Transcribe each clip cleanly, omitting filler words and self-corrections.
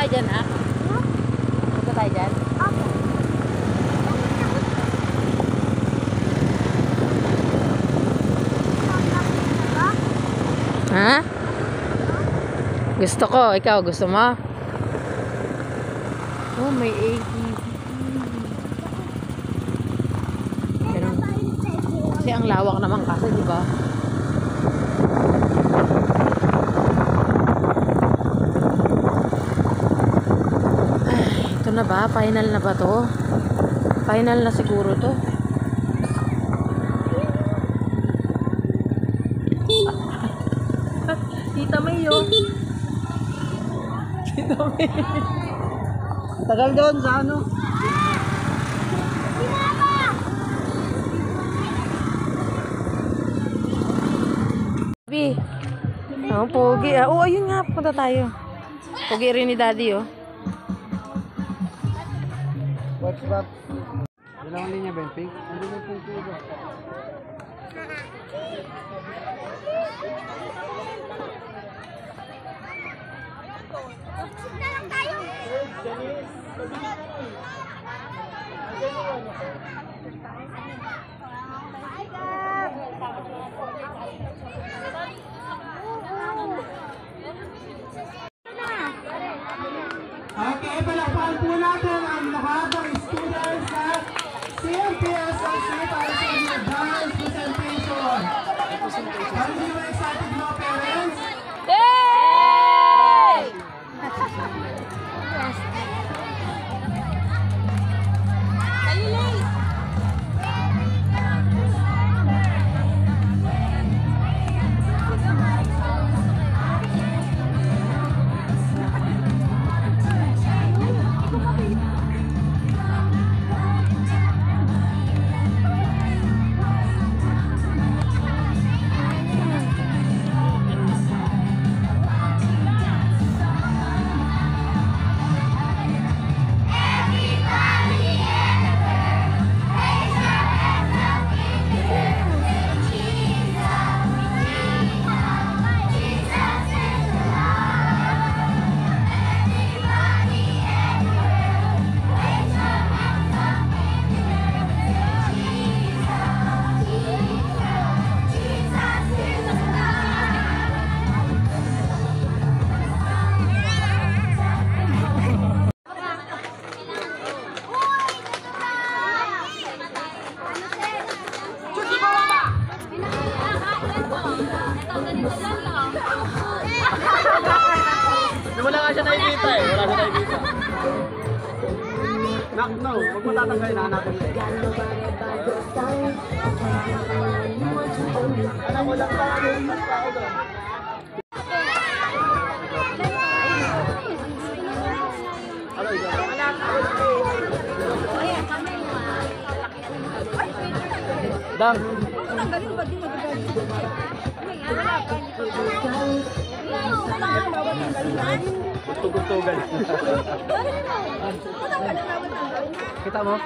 tayo dyan, ha? Punta tayo dyan? Ha? Gusto ko. Ikaw, gusto mo? Oh, may ATV. Kasi ang lawak naman kasi, di ba? Ito na ba? Final na ba to? Final na siguro to. Tita May yun. Tita May. Tagal doon sa ano? Oh, pogi. Oh, ayun nga. Punta tayo. Pogi rin ni Daddy, oh. What's that? Dalawang linya ba yung pink? Hindi ba yung pink ba? Okay, palakpakan po natin ang lahat ng students sa CMPSLC para sa kanyang dance presentation. Are you excited mga parents? Yay! Wala nga siya nakikita eh. Wala siya nakikita. No, huwag mo tatanggalin. Hanapin mo eh. Alam mo lang pa ano yung mas tao doon. Ano yun? Dang. Tugtog-tugan. Kita mo?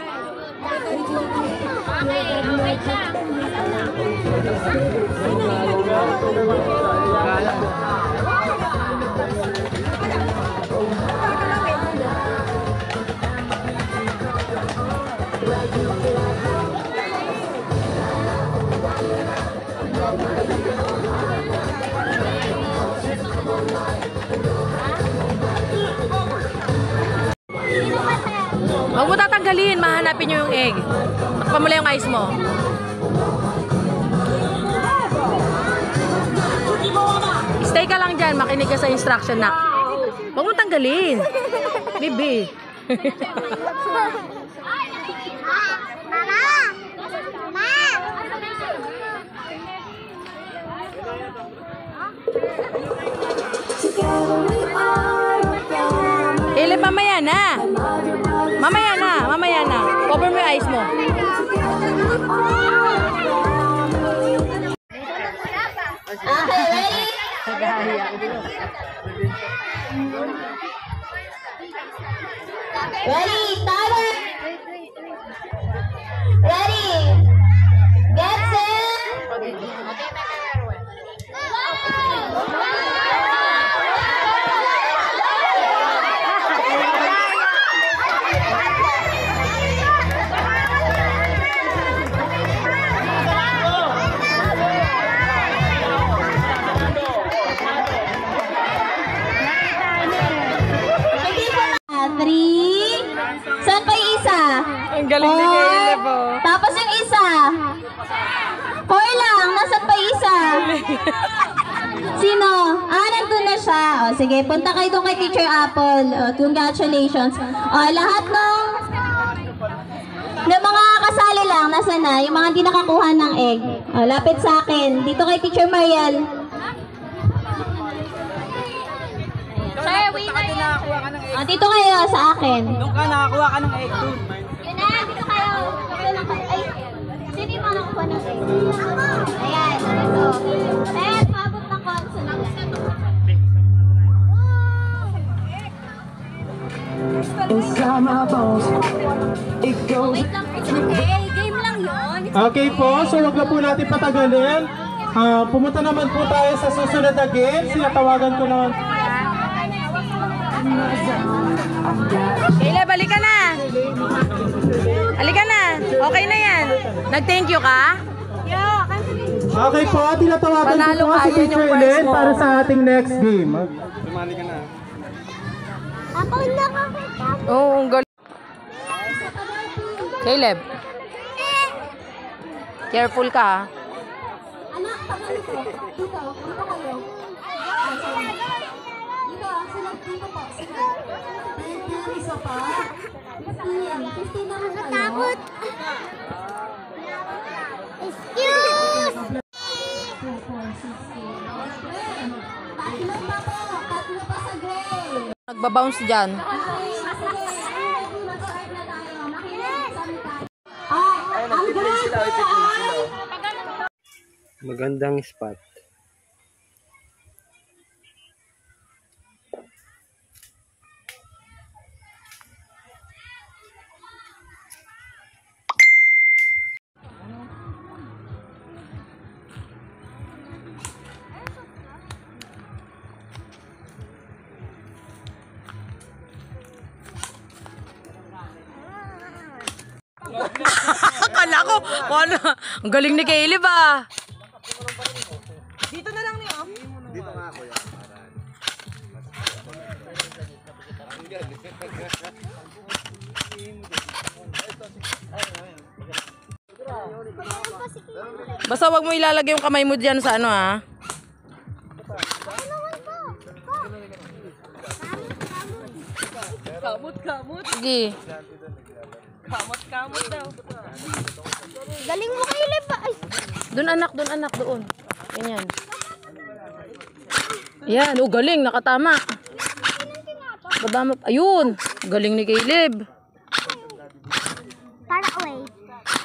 Huwag mo tatanggalin, mahanapin nyo yung egg. Takpan mo lang yung eyes mo. Stay ka lang dyan, makinig ka sa instruction na. Huwag mo tanggalin. Bibi. Ilip, mamaya na. Mamaya na, mamaya na. Cover mo yung eyes mo. Okay, ready? Ready, timer. Ready. Get set. 3. Saan pa yung isa? Ang galing ni Caleb, oh. Tapos yung isa. 4 lang. Nasaan pa yung isa? Sino? Nandun na siya. O, sige, punta kayo doon kay Teacher Apple. O, congratulations. O, lahat ng mga kasali lang, nasa na? Yung mga hindi nakakuha ng egg. O, lapit sa akin. Dito kay Teacher Mariel. Sir, winner yan. O, dito kayo sa akin. Doon ka, nakakuha ka ng egg doon. Yun na, dito kayo. Dito lang kayo. Ay, sino yung mga nakuha ng egg? Ayan, ito. Pet, pabot ng consonant. Inside my bones, it goes. Wait lang, it's okay. Game lang yun. Okay po, so wag na po natin patagalin. Pumunta naman po tayo sa susunod na game. Sinatawagan ko naman. Caleb, halika na. Halika na. Okay na yan. Nag-thank you ka? Okay po, tinatawagan Panalo ko po ka, si yun Teacher yung prize Ellen mo. para sa ating next game. Sumali ka na. Ako na ka. Oo, ang galing. Caleb. Careful ka, ha? Anak, pagano po? Dito, dito kayo. Dito, sila dito po. Isa pa. 15 naman kayo. Takot. Excuse! 2, 4, 6, 8. Tatlo pa po. Tatlo pa sa gray. Nagbabounce dyan. Ang grade po ay... Magandang spot. Akala ko, ano, ang galing ni Caleb, ah. Dito nga ako yan. Basta wag mo ilalagay yung kamay mo dyan sa ano, ha. Kamot. Sige. Kamot daw. Galing mo kayo, Lipa. Ay, Doon anak, doon. Ganyan. Yan, oh, galing, nakatama. Badama, ayun, galing ni Caleb. para away.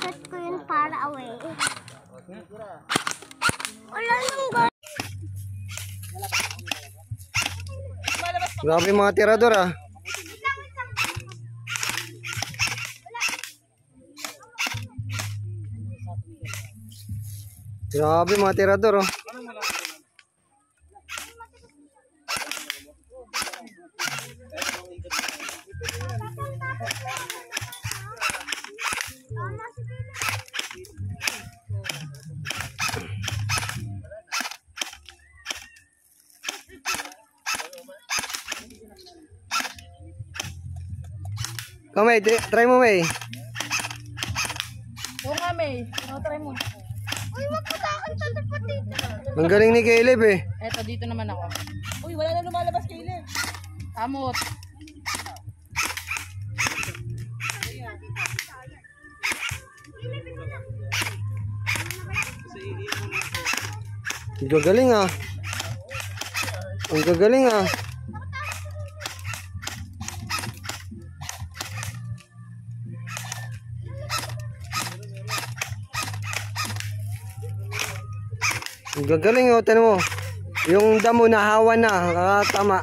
Set ko yun para away. Wala nang ba? Grabe mga tirador ah. Grabe mga tirador oh. Kamay, try mo May. Oo nga, May. Try mo. Uy, wag mo sa akin tatapat dito. Ang galing ni Caleb eh. Eto, dito naman ako. Uy, wala na lumalabas Caleb. Kamot. Ang gagaling ah. Ang gagaling ah. Ang gagaling oh, tanong mo. Yung damo nahawa na, tama.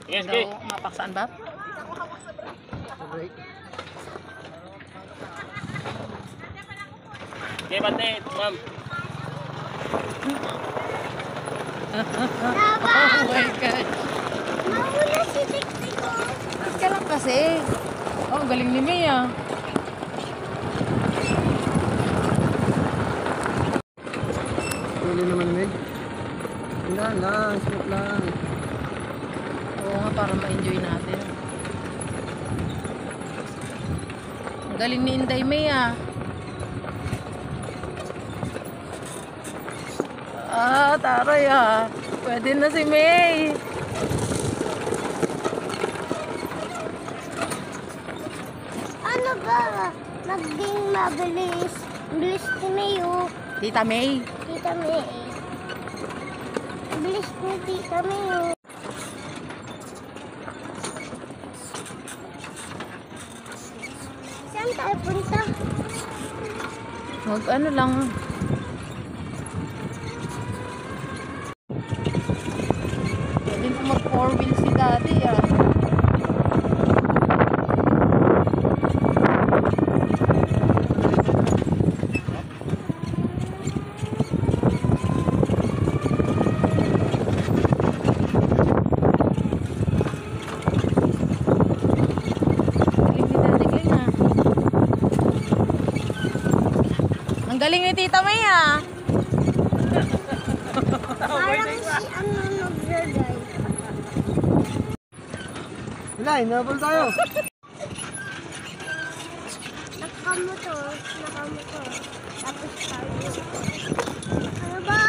Yes, okay. Mapaksaan ba? Okay, bante, ma'am. Oh my God. Mahula si Tiktik ko. Ka lang kasi. Oh, ang galing ni May ah. Huli naman Meg. Wala lang, smooth lang. Oo nga, para ma-enjoy natin. Ang galing ni Inday May ah. Ah, taray ah. Pwede na si May. Ano ba? Naging mabilis. Bilis ni Mayo. Tita May. Tita May. Bilis ni Tita Mayo. Saan tayo punta? Mag ano lang. Pwede po mag 4-wheel si daddy ah. Ang galing ni Tita May ah. Parang si ano nag-drive. Wala, hinabol tayo. Nakamotor. Tapos tayo. Ano ba?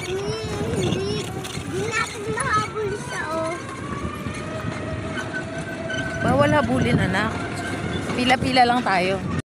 Hindi natin nahabol siya, oh. Bawal habulin anak. Pila-pila lang tayo.